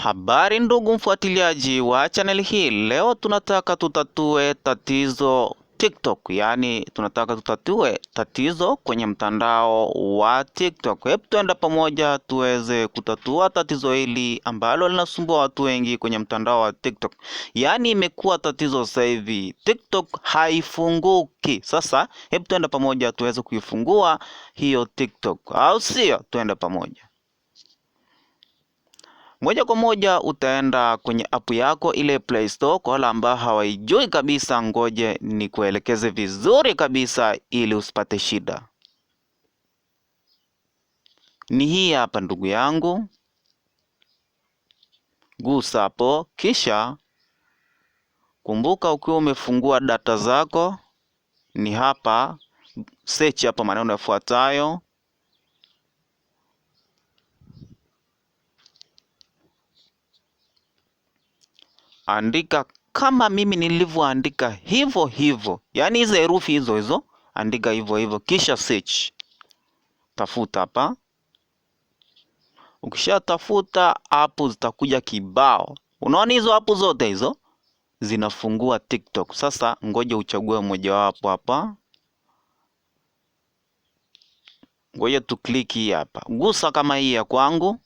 Habari ndugu mfuatiliaji wa channel hii, leo tunataka tutatue tatizo TikTok, yaani tunataka tutatue tatizo kwenye mtandao wa TikTok. Hebu tuenda pamoja tuweze kutatua tatizo hili ambalo linasumbua watu wengi kwenye mtandao wa TikTok. Yaani imekuwa tatizo sasa hivi, TikTok haifunguki. Sasa hebu tuenda pamoja tuweze kuifungua hiyo TikTok, au sio? Tuenda pamoja. Moja kwa moja utaenda kwenye app yako ile Play Store. Kwa wale ambao hawaijui kabisa, ngoje ni kuelekeze vizuri kabisa ili usipate shida. Ni hii hapa ndugu yangu, gusa hapo, kisha kumbuka ukiwa umefungua data zako, ni hapa search hapa maneno yafuatayo. Andika kama mimi nilivyoandika hivyo hivyo, yaani hizo herufi hizo hizo, andika hivyo hivyo, kisha search. Tafuta hapa. Ukishatafuta hapo zitakuja kibao. Unaona hizo hapo zote hizo zinafungua TikTok. Sasa ngoja uchague mojawapo hapa. Ngoja tu click hii hapa. Gusa kama hii ya kwangu.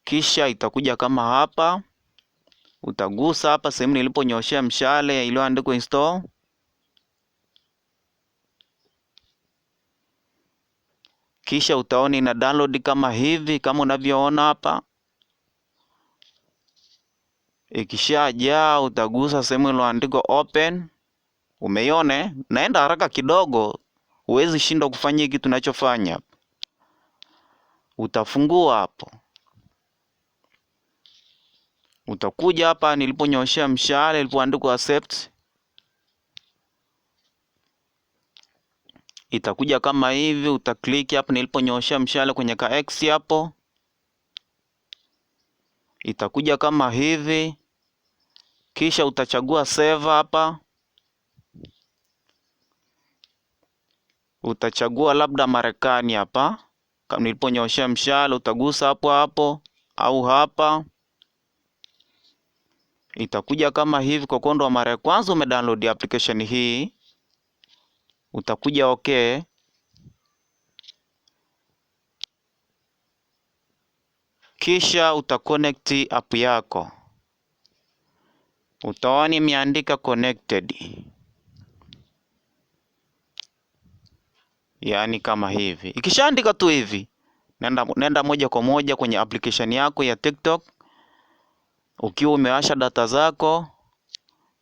Kisha itakuja kama hapa. Utagusa hapa sehemu niliponyoshea mshale iliyoandikwa install. Kisha utaona ina download kama hivi, kama unavyoona hapa. Ikishajaa utagusa sehemu iliyoandikwa open. Umeiona? Naenda haraka kidogo, huwezi shinda kufanya hiki tunachofanya hapa. Utafungua hapo. Utakuja hapa niliponyoshea mshale ilipoandikwa accept. Itakuja kama hivi, utaklik hapa niliponyoshea mshale kwenye ka X hapo. Itakuja kama hivi. Kisha utachagua save hapa. Utachagua labda Marekani hapa. Kama niliponyoshea mshale utagusa hapo hapo au hapa. Itakuja kama hivi kwa kondo wa mara ya kwanza umedownload application hii. Utakuja okay. Kisha utaconnect app yako. Utaona imeandika connected. Yaani kama hivi. Ikishaandika tu hivi, nenda moja kwa moja kwenye application yako ya TikTok. Ukiwa umewasha data zako,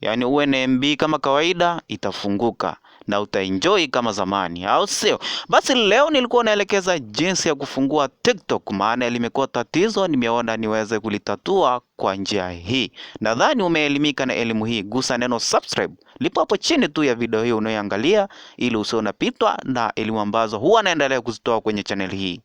yaani uwe na MB kama kawaida, itafunguka na utaenjoy kama zamani, au sio? Basi leo nilikuwa naelekeza jinsi ya kufungua TikTok, maana limekuwa tatizo, nimeona niweze kulitatua kwa njia hii. Nadhani umeelimika na elimu hii. Gusa neno subscribe lipo hapo chini tu ya video hii unayoangalia, ili usiwe unapitwa na elimu ambazo huwa naendelea kuzitoa kwenye channel hii.